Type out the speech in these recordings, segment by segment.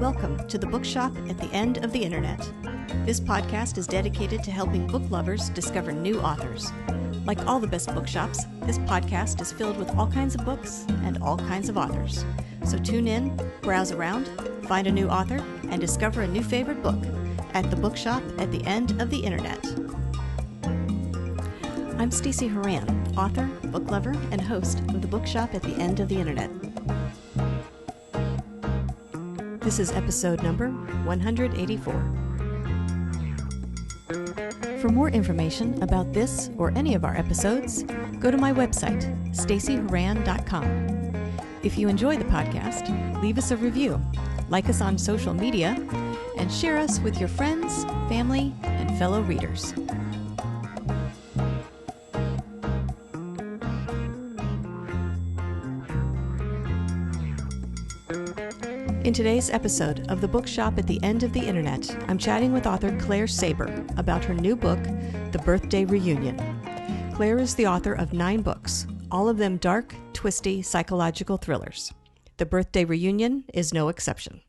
Welcome to the Bookshop at the End of the Internet. This podcast is dedicated to helping book lovers discover new authors. Like all the best bookshops, this podcast is filled with all kinds of books and all kinds of authors. So tune in, browse around, find a new author, and discover a new favorite book at the Bookshop at the End of the Internet. I'm Stacey Horan, author, book lover, and host of the Bookshop at the End of the Internet. This is episode number 184. For more information about this or any of our episodes, go to my website, staceyhoran.com. If you enjoy the podcast, leave us a review, like us on social media, and share us with your friends, family, and fellow readers. In today's episode of The Bookshop at the End of the Internet, I'm chatting with author Claire Seeber about her new book, The Birthday Reunion. Claire is the author of 9 books, all of them dark, twisty, psychological thrillers. The Birthday Reunion is no exception.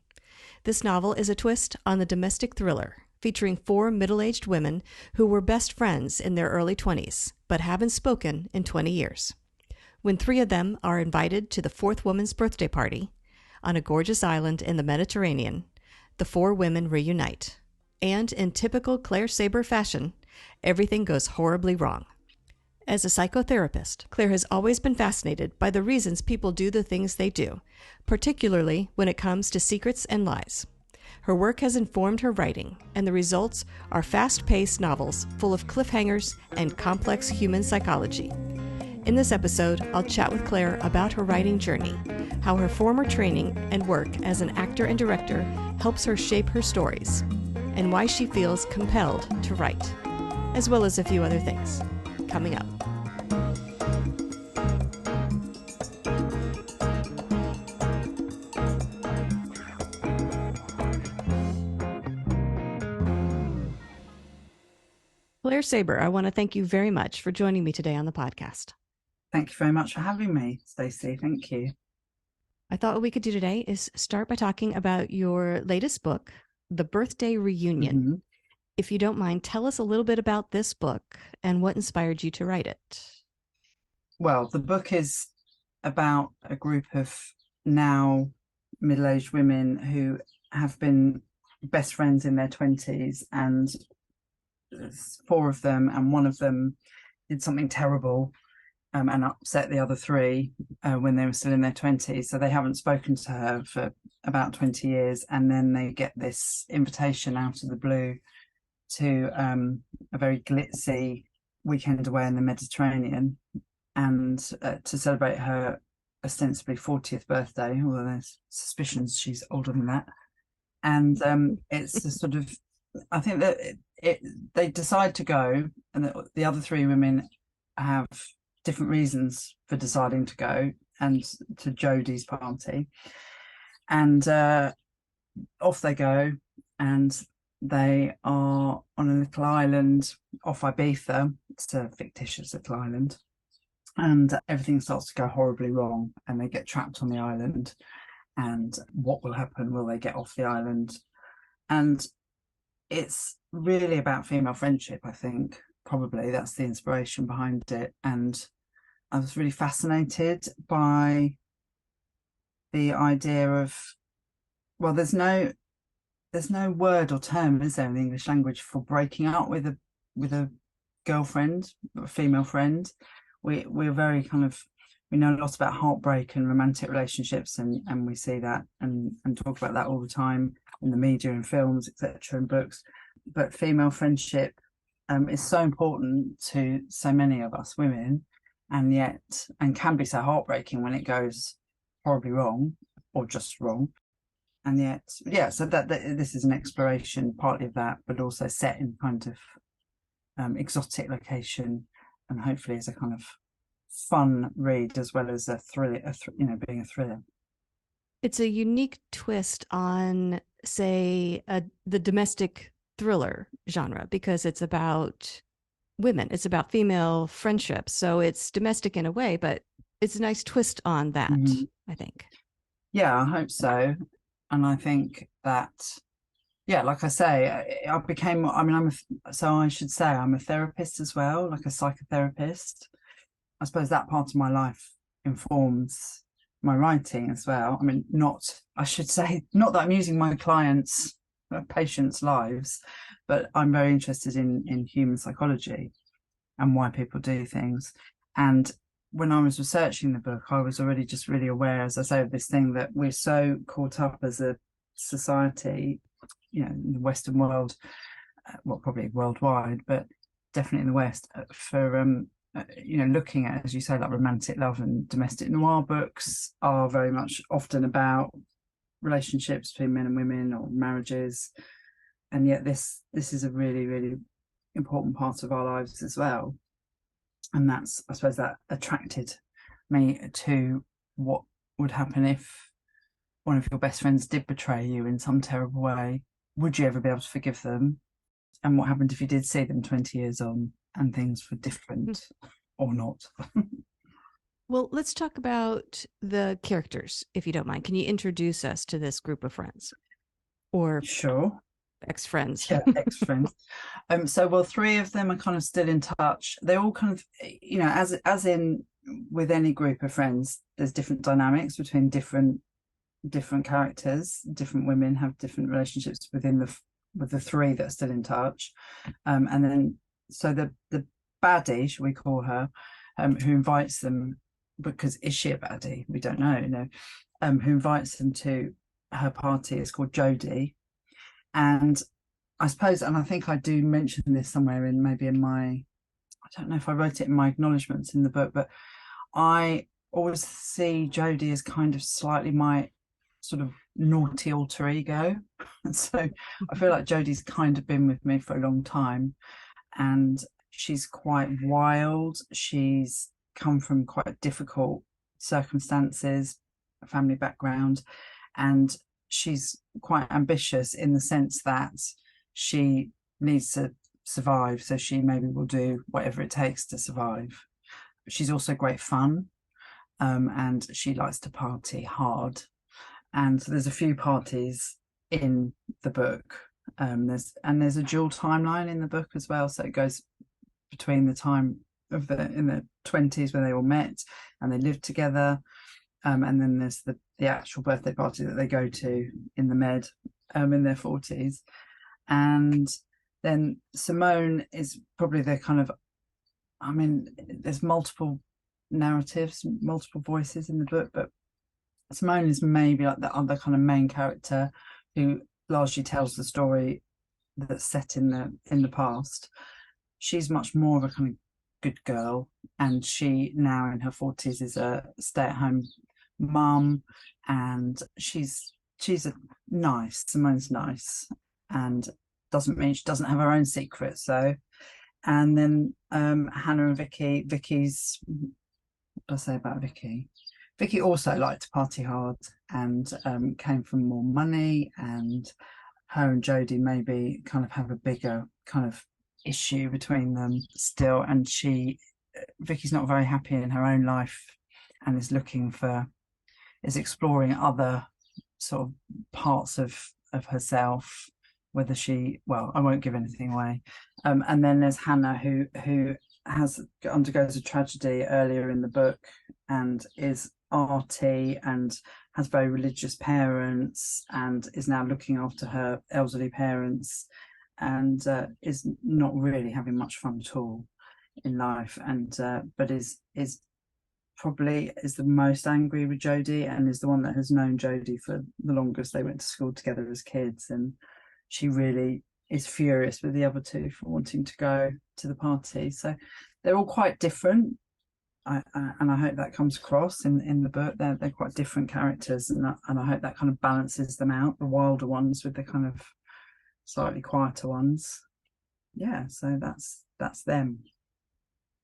This novel is a twist on the domestic thriller, featuring 4 middle-aged women who were best friends in their early 20s, but haven't spoken in 20 years. When 3 of them are invited to the 4th woman's birthday party, on a gorgeous island in the Mediterranean, the 4 women reunite. And in typical Claire Seeber fashion, everything goes horribly wrong. As a psychotherapist, Claire has always been fascinated by the reasons people do the things they do, particularly when it comes to secrets and lies. Her work has informed her writing, and the results are fast-paced novels full of cliffhangers and complex human psychology. In this episode, I'll chat with Claire about her writing journey, how her former training and work as an actor and director helps her shape her stories, and why she feels compelled to write, as well as a few other things. Coming up. Claire Seeber, I want to thank you very much for joining me today on the podcast. Thank you very much for having me, Stacey. Thank you. I thought what we could do today is start by talking about your latest book, The Birthday Reunion. Mm-hmm. If you don't mind, tell us a little bit about this book and what inspired you to write it. Well, the book is about a group of now middle-aged women who have been best friends in their 20s, and there's 4 of them, and one of them did something terrible and upset the other 3 when they were still in their 20s. So they haven't spoken to her for about 20 years. And then they get this invitation out of the blue to a very glitzy weekend away in the Mediterranean, and to celebrate her ostensibly 40th birthday, although there's suspicions she's older than that. And it's a sort of, I think that they decide to go, and the other 3 women have different reasons for deciding to go, and to Jodie's party, and off they go, and they are on a little island off Ibiza. It's a fictitious little island, and everything starts to go horribly wrong, and they get trapped on the island. And what will happen? Will they get off the island? And it's really about female friendship, I think. Probably that's the inspiration behind it. And I was really fascinated by the idea of, well, there's no word or term, is there, in the English language for breaking up with a girlfriend, a female friend. We're very we know a lot about heartbreak and romantic relationships, and we see that and talk about that all the time in the media and films, etc., and books. But female friendship is so important to so many of us women, and can be so heartbreaking when it goes horribly wrong, or just wrong. And yet, so that this is an exploration, partly of that, but also set in kind of exotic location, and hopefully is a kind of fun read as well as a thriller, being a thriller. It's a unique twist on, say, the domestic thriller genre, because it's about women, it's about female friendship, so it's domestic in a way, but it's a nice twist on that. I think. Yeah, I hope so. And I think that, yeah, like I say, I became, I mean, so I should say I'm a therapist as well, like a psychotherapist. I suppose that part of my life informs my writing as well. I mean, I should say, not that I'm using my clients' patients' lives, but I'm very interested in human psychology and why people do things. And when I was researching the book, I was already just really aware, as I say, of this thing that we're so caught up as a society, in the Western world, well, probably worldwide, but definitely in the West, for looking at, as you say, like romantic love, and domestic noir books are very much often about relationships between men and women or marriages, and yet this is a really, really important part of our lives as well. And that's, I suppose, that attracted me to what would happen if one of your best friends did betray you in some terrible way. Would you ever be able to forgive them? And what happened if you did see them 20 years on and things were different or not? Well, let's talk about the characters, if you don't mind. Can you introduce us to this group of friends or Sure. ex-friends? Yeah, ex-friends. Well, three of them are kind of still in touch. They're all kind of, as in with any group of friends, there's different dynamics between different characters. Different women have different relationships with the three that are still in touch. And then so the baddie, shall we call her, who invites them, because is she a baddie? We don't know, who invites them to her party is called Jodie. And I suppose, and I think I do mention this somewhere in my, I don't know if I wrote it in my acknowledgements in the book, but I always see Jodie as kind of slightly my sort of naughty alter ego. And so I feel like Jodie's kind of been with me for a long time, and she's quite wild. She's come from quite difficult circumstances, family background, and she's quite ambitious in the sense that she needs to survive, so she maybe will do whatever it takes to survive. She's also great fun, and she likes to party hard. And so there's a few parties in the book. There's a dual timeline in the book as well, so it goes between the time of in the 20s when they all met and they lived together, and then there's the actual birthday party that they go to in the Med, in their 40s. And then Simone is probably the kind of, I mean, there's multiple narratives, multiple voices in the book, but Simone is maybe like the other kind of main character who largely tells the story that's set in the past. She's much more of a kind of good girl, and she now in her 40s is a stay-at-home mum, and she's Simone's nice, and doesn't mean she doesn't have her own secrets. So, and then Hannah and Vicky's, what do I say about Vicky? Vicky also liked to party hard and came from more money, and her and Jodie maybe kind of have a bigger kind of issue between them still. And Vicky's not very happy in her own life and is exploring other sort of parts of herself, whether I won't give anything away. And then there's Hannah who undergoes a tragedy earlier in the book and is arty and has very religious parents and is now looking after her elderly parents, and is not really having much fun at all in life, and but is probably the most angry with Jodie, and is the one that has known Jodie for the longest. They went to school together as kids, and she really is furious with the other two for wanting to go to the party. So they're all quite different, and I hope that comes across in the book. They're quite different characters, and I hope that kind of balances them out, the wilder ones with the kind of slightly quieter ones. Yeah, so that's them.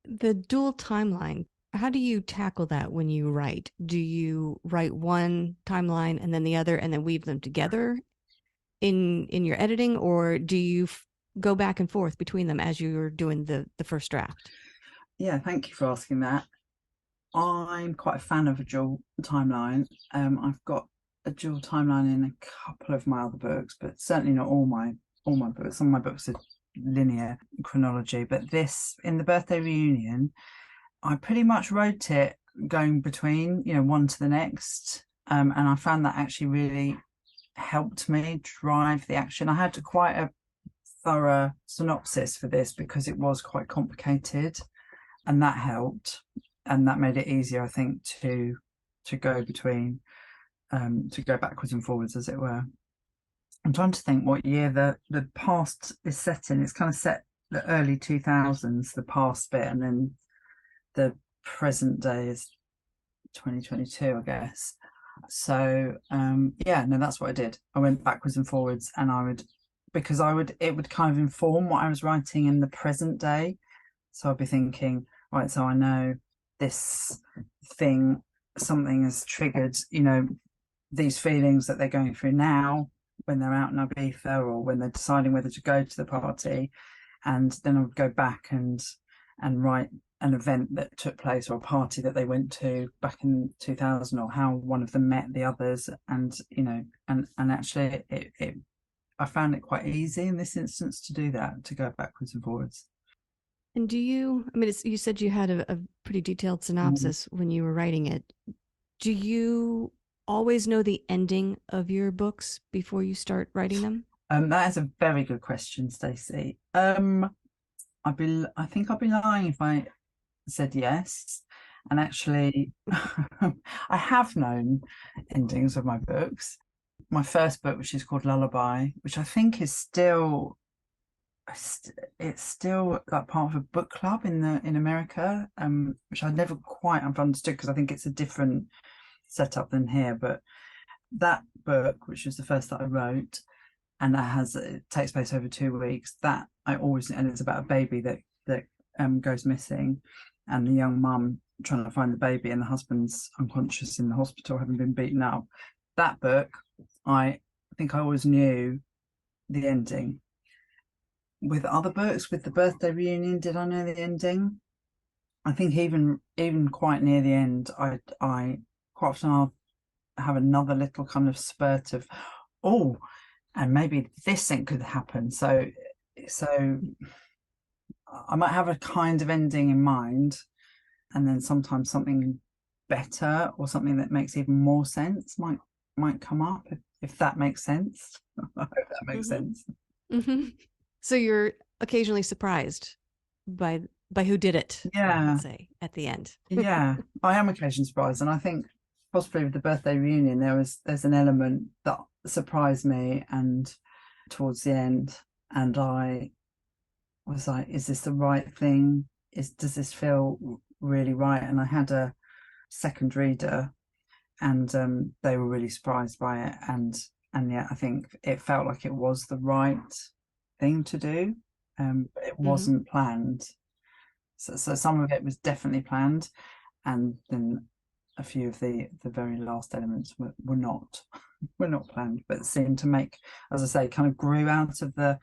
The dual timeline, how do you tackle that when you write? Do you write one timeline and then the other and then weave them together in your editing, or do you go back and forth between them as you're doing the first draft? Yeah, thank you for asking that. I'm quite a fan of a dual timeline. I've got a dual timeline in a couple of my other books, but certainly not all my books. Some of my books are linear chronology, but this, in the birthday reunion, I pretty much wrote it going between, one to the next. And I found that actually really helped me drive the action. I had quite a thorough synopsis for this because it was quite complicated, and that helped, and that made it easier, I think, to go between, to go backwards and forwards, as it were. I'm trying to think what year the past is set in. It's kind of set the early 2000s, the past bit, and then the present day is 2022, I guess. So yeah, no, that's what I did. I went backwards and forwards, and it would kind of inform what I was writing in the present day. So I'd be thinking, right, so I know this thing, something has triggered, these feelings that they're going through now when they're out in Ibiza, or when they're deciding whether to go to the party. And then I would go back and write an event that took place, or a party that they went to back in 2000, or how one of them met the others. And and actually I found it quite easy in this instance to do that, to go backwards and forwards. And do you, I mean, you said you had a pretty detailed synopsis when you were writing it. Do you always know the ending of your books before you start writing them? That is a very good question, Stacey. I think I'd be lying if I said yes. And actually, I have known endings of my books. My first book, which is called Lullaby, which I think is still, it's still like part of a book club in America, which I never quite have understood, because I think it's a different setup than here. But that book, which was the first that I wrote, and it takes place over 2 weeks, that and it's about a baby that goes missing, and the young mum trying to find the baby, and the husband's unconscious in the hospital, having been beaten up. That book, I think I always knew the ending. With other books, with the birthday reunion, did I know the ending? I think even quite near the end, I quite often I'll have another little kind of spurt of, oh, and maybe this thing could happen. So I might have a kind of ending in mind, and then sometimes something better, or something that makes even more sense might come up, if that makes sense. I hope that makes sense. Mm-hmm. So you're occasionally surprised by who did it, let's say, at the end. Yeah, I am occasionally surprised, and I think possibly with the birthday reunion there's an element that surprised me, and towards the end, and I was like, is this the right thing? Does this feel really right? And I had a second reader, and they were really surprised by it, and yeah, I think it felt like it was the right thing to do, but it wasn't planned. So some of it was definitely planned, and then a few of the very last elements were not planned, but seemed to make, as I say, kind of grew out of the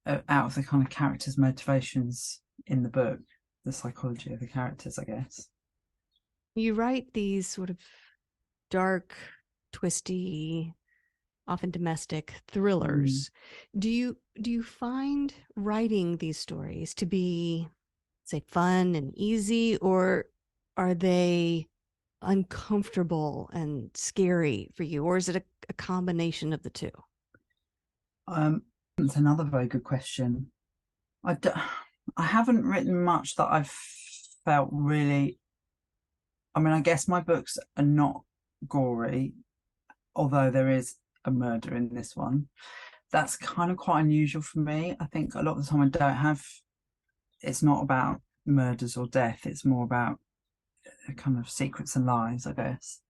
kind of characters' motivations in the book, the psychology of the characters, I guess. You write these sort of dark, twisty, often domestic thrillers. Do you find writing these stories to be, say, fun and easy, or are they uncomfortable and scary for you, or is it a combination of the two? It's another very good question. I haven't written much that I've felt really, I mean, I guess my books are not gory, although there is a murder in this one. That's kind of quite unusual for me. I think a lot of the time I don't have, it's not about murders or death, it's more about kind of secrets and lies, I guess.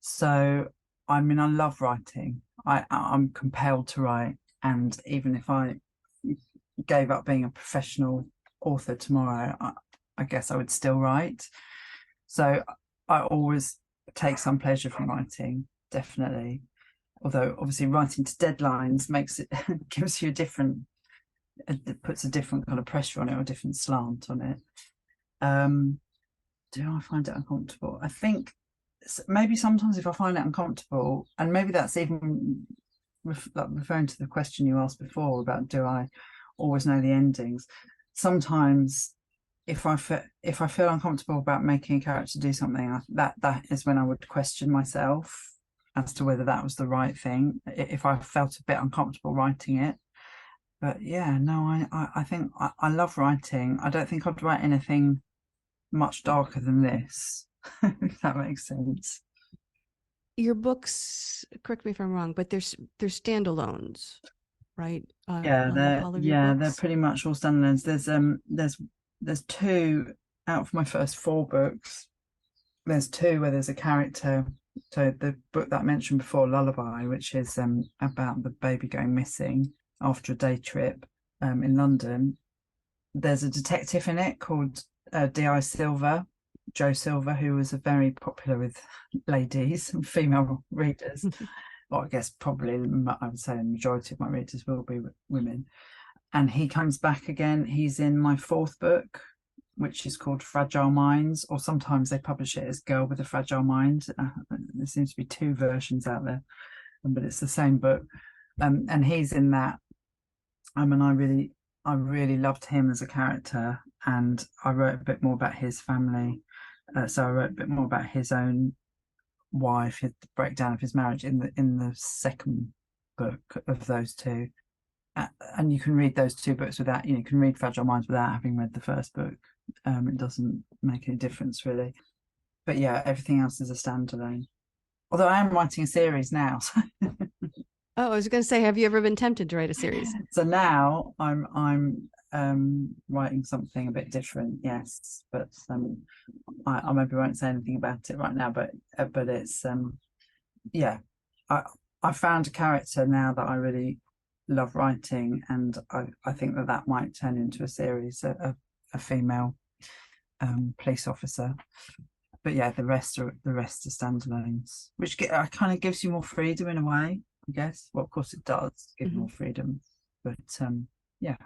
So I mean, I love writing. I'm compelled to write, and even if I gave up being a professional author tomorrow, I guess I would still write. So I always take some pleasure from writing, definitely. Although obviously writing to deadlines makes it gives you it puts a different kind of pressure on it, or a different slant on it. Do I find it uncomfortable? I think maybe sometimes if I find it uncomfortable, and maybe that's even referring to the question you asked before about do I always know the endings. Sometimes if I feel uncomfortable about making a character do something, that is when I would question myself as to whether that was the right thing, if I felt a bit uncomfortable writing it. But yeah, no, I think I love writing. I don't think I'd write anything much darker than this, if that makes sense. Your books, correct me if I'm wrong, but they're standalones, right? Like all of your They're books. pretty much all standalones. There's two out of my first four books. There's two where there's a character. So the book that I mentioned before, Lullaby, which is about the baby going missing after a day trip in London. There's a detective in it called D.I. Silver, Joe Silver, who was very popular with ladies and female readers. Well, I guess probably I would say the majority of my readers will be women. And he comes back again. He's in my fourth book, which is called Fragile Minds, or sometimes they publish it as Girl with a Fragile Mind. There seems to be two versions out there, but it's the same book. And he's in that. And I really loved him as a character, and I wrote a bit more about his family. So I wrote a bit more about his own wife, the breakdown of his marriage in the second book of those two. And you can read those two books without, you can read Fragile Minds without having read the first book. It doesn't make any difference really. But yeah, everything else is a standalone. Although I am writing a series now. So Oh, I was going to say, have you ever been tempted to write a series? so now I'm writing something a bit different, yes. But I maybe won't say anything about it right now. But it's yeah, I found a character now that I really love writing, and I think that might turn into a series, a female police officer. But yeah, the rest are standalones, which kind of gives you more freedom in a way, I guess. Well, of course it does give you more freedom, but yeah.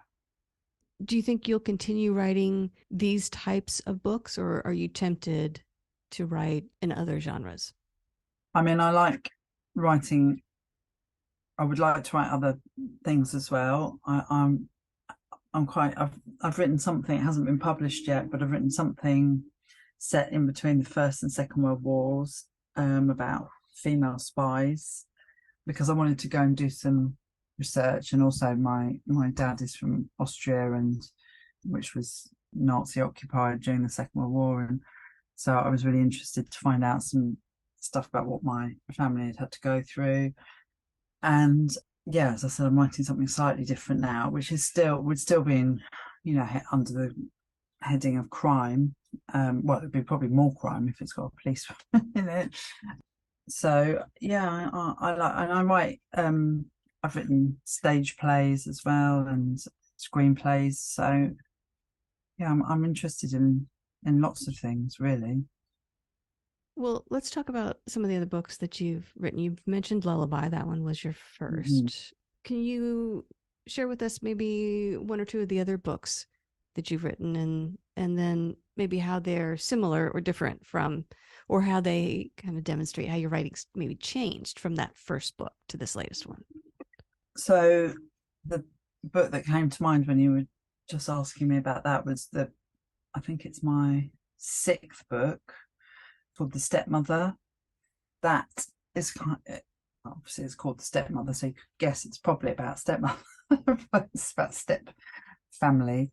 Do you think you'll continue writing these types of books, or are you tempted to write in other genres? I mean, I like writing. I would like to write other things as well. I'm quite. I've written something. It hasn't been published yet, but I've written something set in between the First and Second World Wars, about female spies, because I wanted to go and do some research. And also, my dad is from Austria, and which was Nazi occupied during the Second World War, and so I was really interested to find out some stuff about what my family had to go through. And yeah, as I said, I'm writing something slightly different now, which would still be in, under the heading of crime. Well, it'd be probably more crime if it's got a police in it. So yeah, I like, and I write. I've written stage plays as well and screenplays. So yeah, I'm interested in lots of things really. Well, let's talk about some of the other books that you've written. You've mentioned Lullaby. That one was your 1st. Can you share with us maybe one or two of the other books that you've written, and then maybe how they're similar or different from, or how they kind of demonstrate how your writing's maybe changed from that first book to this latest one? So the book that came to mind when you were just asking me about that was I think it's my 6th book, called The Stepmother. That is obviously it's called The Stepmother, so you could guess it's probably about stepmother, but it's about step family.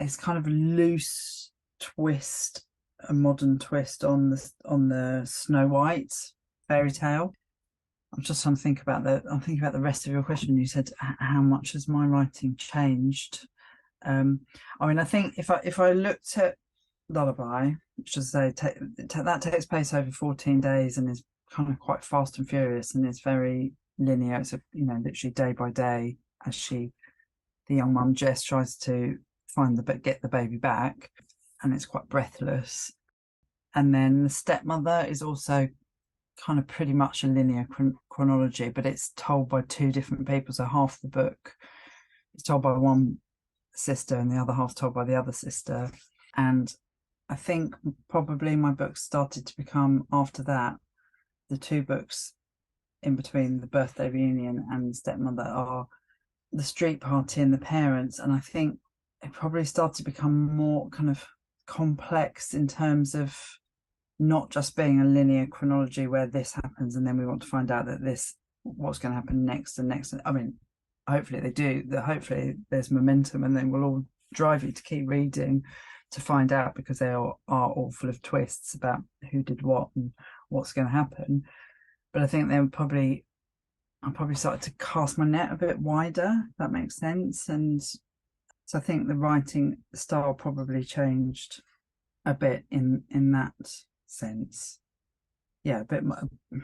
It's kind of a loose twist, a modern twist on the Snow White fairy tale. I'm just trying to think about I'm thinking about the rest of your question. You said how much has my writing changed? I mean, I think if I looked at Lullaby, which is that takes place over 14 days and is kind of quite fast and furious, and it's very linear. It's literally day by day as the young mum Jess tries to get the baby back, and it's quite breathless. And then The Stepmother is also kind of pretty much a linear chronology, but it's told by two different people. So half the book is told by one sister and the other half told by the other sister. And I think probably my books started to become, after that, the two books in between, The Birthday Reunion and Stepmother, are The Street Party and The Parents. And I think it probably started to become more kind of complex in terms of not just being a linear chronology where this happens and then we want to find out that this, what's going to happen next and next. I mean, hopefully they do, that hopefully there's momentum and then we'll all drive you to keep reading to find out, because they are all full of twists about who did what and what's going to happen. But I think I probably started to cast my net a bit wider, if that makes sense. And so I think the writing style probably changed a bit in that sense. Yeah, a bit more, I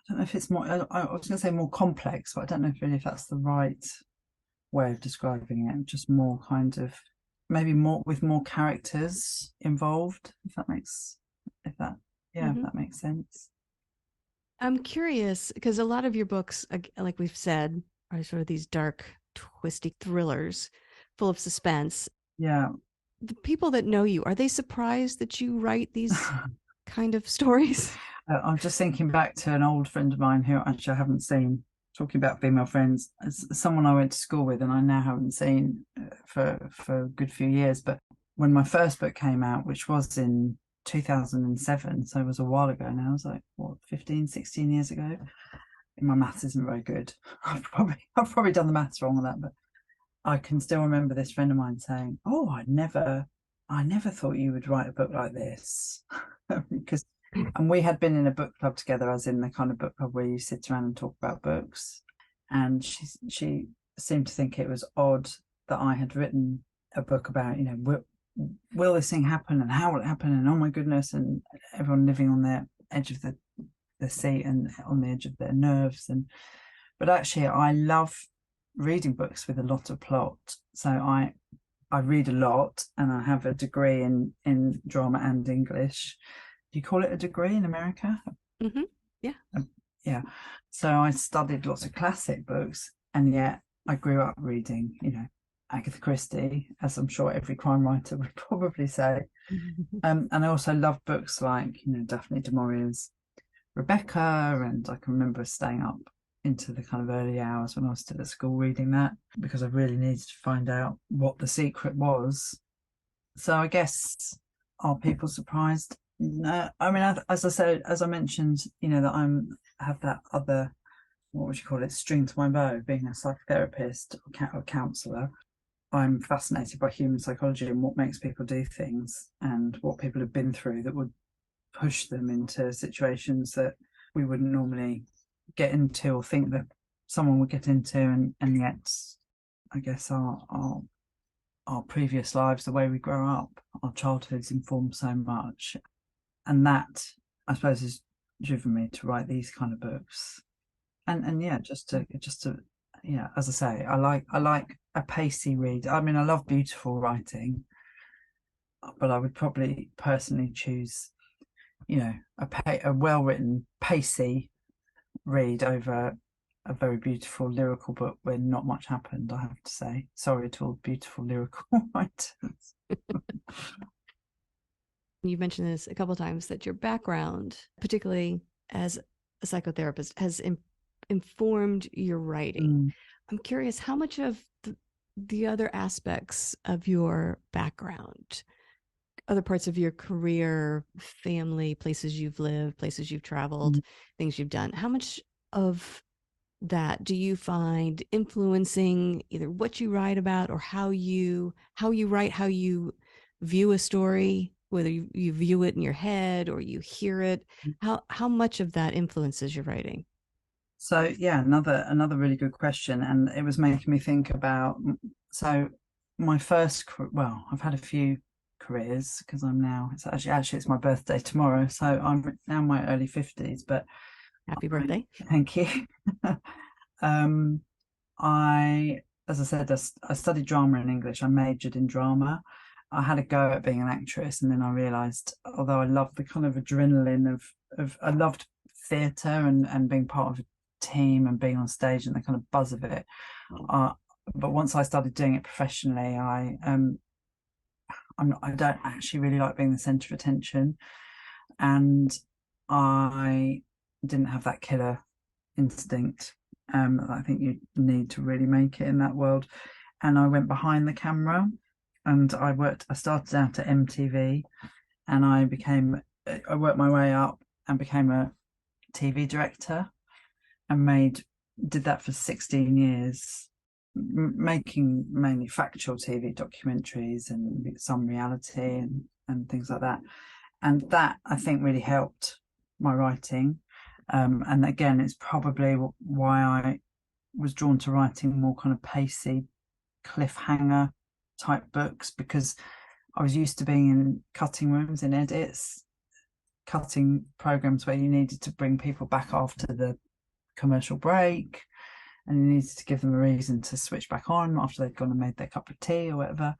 don't know if it's more, I was going to say more complex, but I don't know if that's the right way of describing it. Just more kind of, maybe more with more characters involved, if that makes sense. I'm curious because a lot of your books, like we've said, are sort of these dark, twisty thrillers full of suspense. Yeah. The people that know you, are they surprised that you write these kind of stories? I'm just thinking back to an old friend of mine who actually I haven't seen, talking about female friends, as someone I went to school with and I now haven't seen for a good few years. But when my first book came out, which was in 2007, so it was a while ago now, it was like, what, 15, 16 years ago? My maths isn't very good. I've probably done the maths wrong on that, but I can still remember this friend of mine saying, "Oh, I never thought you would write a book like this." Because, and we had been in a book club together, as in the kind of book club where you sit around and talk about books. And she seemed to think it was odd that I had written a book about, you know, will this thing happen and how will it happen, and oh my goodness, and everyone living on the edge of the seat and on the edge of their nerves. But actually I love reading books with a lot of plot. So I read a lot, and I have a degree in drama and English. Do you call it a degree in America? Mm-hmm. Yeah. Yeah. So I studied lots of classic books, and yet I grew up reading, you know, Agatha Christie, as I'm sure every crime writer would probably say. And I also love books like, you know, Daphne du Maurier's Rebecca, and I can remember staying up into the kind of early hours when I was still at school reading that, because I really needed to find out what the secret was. So I guess, are people surprised? No, I mean, as I said, as I mentioned, you know, that have that other, what would you call it, string to my bow, being a psychotherapist or counsellor. I'm fascinated by human psychology and what makes people do things and what people have been through that would push them into situations that we wouldn't normally get into or think that someone would get into, and yet I guess our previous lives, the way we grow up, our childhoods inform so much, and that, I suppose, has driven me to write these kind of books. And yeah, just to yeah, as I say, I like a pacey read. I mean, I love beautiful writing, but I would probably personally choose, you know, a well-written, pacey read over a very beautiful lyrical book where not much happened, I have to say. Sorry to all beautiful lyrical writers. You've mentioned this a couple of times, that your background, particularly as a psychotherapist, has informed your writing. I'm curious, how much of the other aspects of your background, other parts of your career, family, places you've lived, places you've traveled, things you've done, how much of that do you find influencing either what you write about or how you write, how you view a story, whether you view it in your head or you hear it? How much of that influences your writing? So yeah, another really good question, and it was making me think about, so my first, well, I've had a few careers, because I'm now, it's actually it's my birthday tomorrow, so I'm now in my early 50s. But Happy birthday. Thank you. As I said, I studied drama and English. I majored in drama. I had a go at being an actress, and then I realised, although I loved the kind of adrenaline of I loved theatre and being part of a team and being on stage and the kind of buzz of it. But once I started doing it professionally, I I don't actually really like being the centre of attention, and I didn't have that killer instinct. I think you need to really make it in that world. And I went behind the camera, and I started out at MTV, and I worked my way up and became a TV director, and did that for 16 years, making mainly factual TV documentaries and some reality and things like that. And that, I think, really helped my writing. And again, it's probably why I was drawn to writing more kind of pacey, cliffhanger type books, because I was used to being in cutting rooms, in edits, cutting programs where you needed to bring people back after the commercial break, and you needed to give them a reason to switch back on after they'd gone and made their cup of tea or whatever.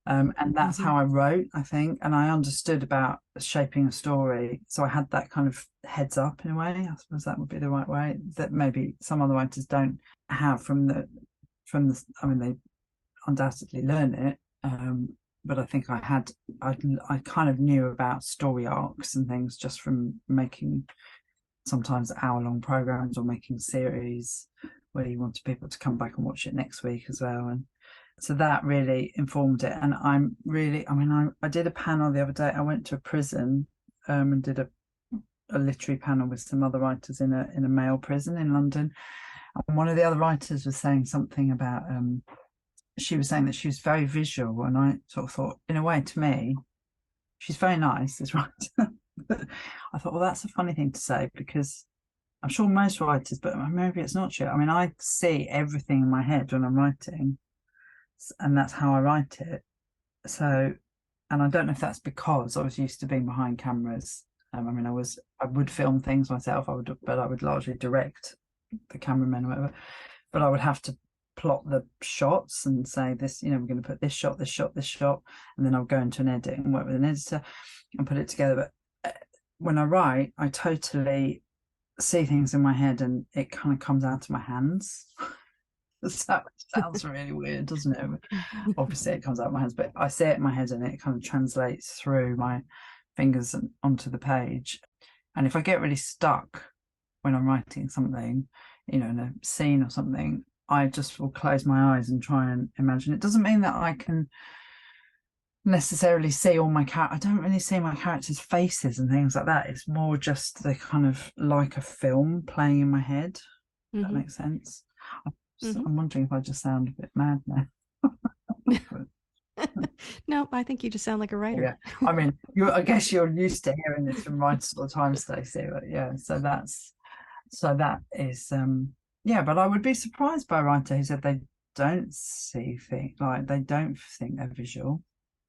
And that's how I wrote, I think, and I understood about shaping a story, so I had that kind of heads up in a way. I suppose that would be the right way, that maybe some other writers don't have from the I mean, they undoubtedly learn it, but I think I kind of knew about story arcs and things just from making sometimes hour-long programs or making series where you wanted people to come back and watch it next week as well. And so that really informed it. And I did a panel the other day. I went to a prison and did a literary panel with some other writers in a male prison in London. And one of the other writers was saying something about she was saying that she was very visual, and I sort of thought, in a way, to me, she's very nice, this writer. I thought, well, that's a funny thing to say, because I'm sure most writers, but maybe it's not true. I mean, I see everything in my head when I'm writing, and that's how I write it. So, and I don't know if that's because I was used to being behind cameras. I mean, I would film things myself, but I would largely direct the cameramen or whatever. But I would have to plot the shots and say, this, we're going to put this shot, this shot, this shot, and then I'll go into an edit and work with an editor and put it together. But when I write, I totally see things in my head, and it kind of comes out of my hands. That sounds really weird, doesn't it? Obviously it comes out of my hands, but I see it in my head, and it kind of translates through my fingers and onto the page. And if I get really stuck when I'm writing something, in a scene or something, I just will close my eyes and try and imagine. It doesn't mean that I can necessarily see all my I don't really see my characters' faces and things like that. It's more just the kind of like a film playing in my head. If that makes sense. I'm wondering if I just sound a bit mad now. No, I think you just sound like a writer. Yeah, I mean, I guess you're used to hearing this from writers all the time, Stacey. But yeah, so that is but I would be surprised by a writer who said they don't see things, like they don't think they're visual.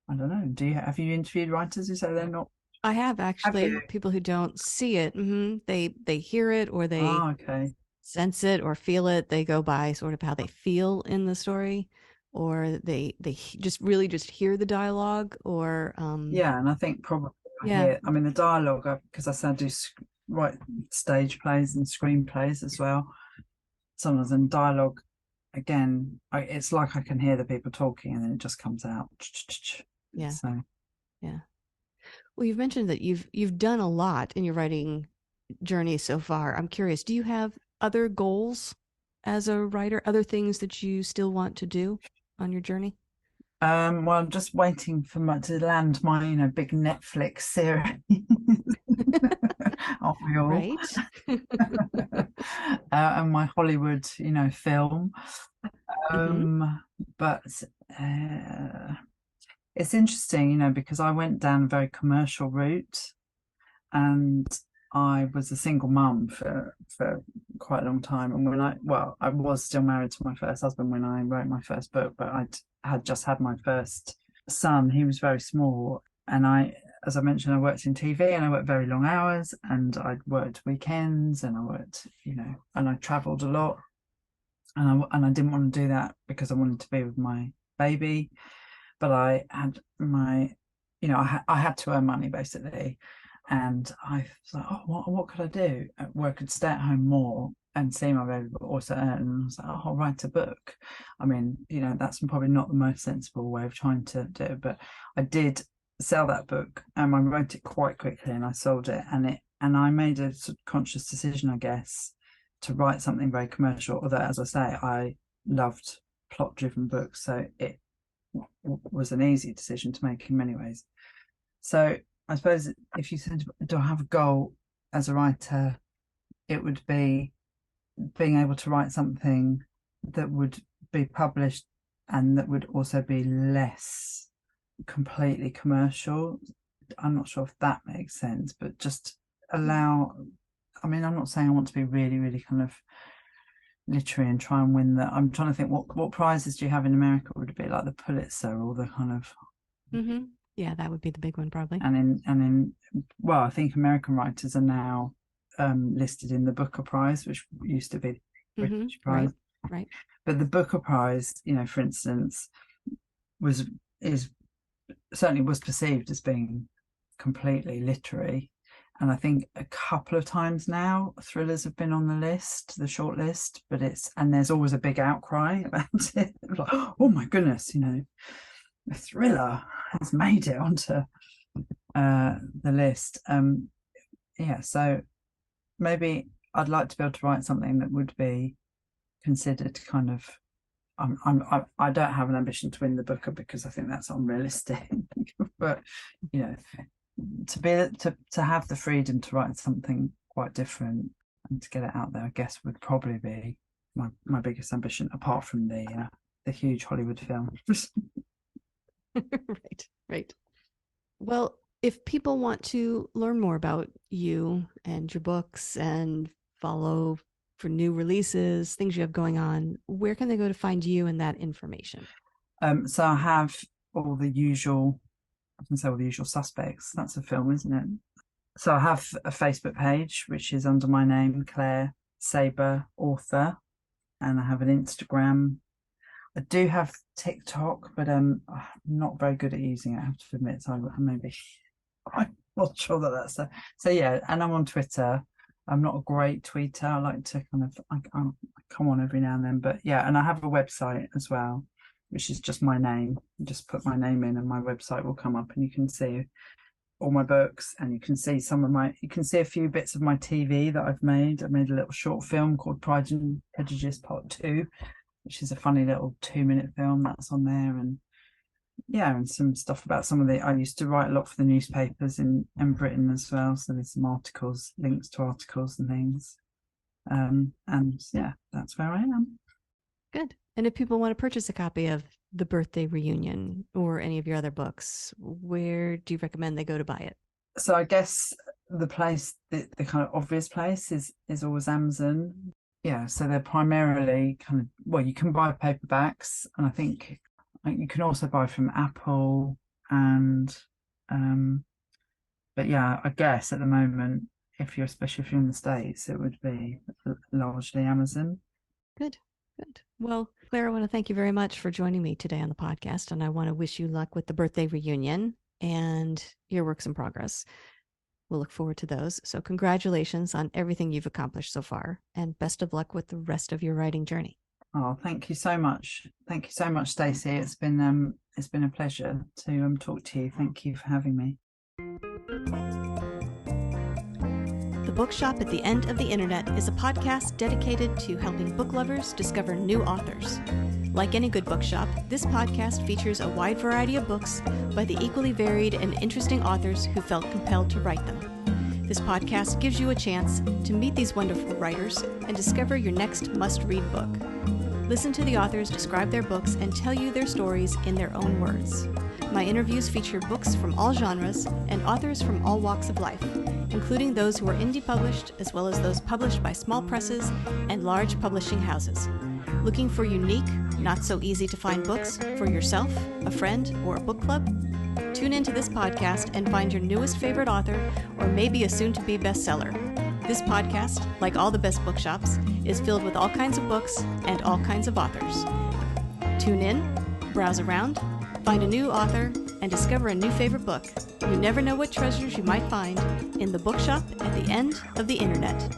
I don't know. Have you interviewed writers who say they're not? I have, actually. People who don't see it. They hear it, or they sense it or feel it. They go by sort of how they feel in the story, or they just really just hear the dialogue, or and I think probably I mean the dialogue, because I do write stage plays and screenplays as well sometimes, and dialogue, again, it's like I can hear the people talking, and then it just comes out. Well, you've mentioned that you've done a lot in your writing journey so far. I'm curious, do you have other goals as a writer, other things that you still want to do on your journey? Well, I'm just waiting for to land my big Netflix series. Aren't we all? Right. And my Hollywood film. But it's interesting, because I went down a very commercial route, and I was a single mum for quite a long time. And I was still married to my first husband when I wrote my first book, but I had just had my first son. He was very small, and as I mentioned, I worked in TV, and I worked very long hours, and I worked weekends, and I worked, and I travelled a lot, and I didn't want to do that because I wanted to be with my baby. But I had I had to earn money, basically. And I was like, what could I do? Where I could stay at home more and see my baby, but also earn. And I was like, oh, I'll write a book. I mean, that's probably not the most sensible way of trying to do it, but I did sell that book, and I wrote it quite quickly, and I sold it, and I made a sort of conscious decision, I guess, to write something very commercial. Although, as I say, I loved plot-driven books, so it was an easy decision to make in many ways. So I suppose if you said, do I have a goal as a writer, it would be being able to write something that would be published and that would also be less completely commercial. I'm not sure if that makes sense, but just allow, I mean, I'm not saying I want to be really, really kind of literary and try and win that. I'm trying to think what prizes do you have in America? Would it be like the Pulitzer or the kind of Yeah, that would be the big one probably. And in well, I think American writers are now listed in the Booker Prize, which used to be the British Prize. Right. But the Booker Prize, for instance, certainly was perceived as being completely literary. And I think a couple of times now thrillers have been on the list, the short list, but there's always a big outcry about it. Like, oh my goodness, a thriller has made it onto the list. So maybe I'd like to be able to write something that would be considered kind of. I don't have an ambition to win the Booker because I think that's unrealistic. But to have the freedom to write something quite different and to get it out there, I guess would probably be my biggest ambition, apart from the huge Hollywood film. Right. Well, if people want to learn more about you and your books and follow for new releases, things you have going on, where can they go to find you and that information? So I have all the usual suspects. That's a film, isn't it? So I have a Facebook page, which is under my name, Claire Seeber, author, and I have an Instagram. I do have TikTok, but I'm not very good at using it, I have to admit. So I'm not sure that's so yeah. And I'm on Twitter. I'm not a great tweeter. I like to I come on every now and then, but yeah. And I have a website as well, which is just my name. You just put my name in and my website will come up, and you can see all my books, and you can see you can see a few bits of my TV that I've made. I made a little short film called Pride and Prejudice Part 2, which is a funny little 2-minute film that's on there. And yeah, and some stuff about I used to write a lot for the newspapers in Britain as well. So there's some articles, links to articles and things. And yeah, that's where I am. Good. And if people want to purchase a copy of The Birthday Reunion or any of your other books, where do you recommend they go to buy it? So I guess the place, the kind of obvious place is always Amazon. Yeah, so they're primarily you can buy paperbacks, and I think you can also buy from Apple, and but yeah, I guess at the moment, especially if you're in the States, it would be largely Amazon. Good. Well, Claire, I want to thank you very much for joining me today on the podcast, and I want to wish you luck with The Birthday Reunion and your works in progress. We'll look forward to those. So congratulations on everything you've accomplished so far, and best of luck with the rest of your writing journey. Oh, thank you so much. Thank you so much, Stacey. It's been a pleasure to talk to you. Thank you for having me. The Bookshop at the End of the Internet is a podcast dedicated to helping book lovers discover new authors. Like any good bookshop, this podcast features a wide variety of books by the equally varied and interesting authors who felt compelled to write them. This podcast gives you a chance to meet these wonderful writers and discover your next must-read book. Listen to the authors describe their books and tell you their stories in their own words. My interviews feature books from all genres and authors from all walks of life, including those who are indie published as well as those published by small presses and large publishing houses. Looking for unique, not so easy to find books for yourself, a friend, or a book club? Tune into this podcast and find your newest favorite author or maybe a soon-to-be bestseller. This podcast, like all the best bookshops, is filled with all kinds of books and all kinds of authors. Tune in, browse around, find a new author, and discover a new favorite book. You never know what treasures you might find in the Bookshop at the End of the Internet.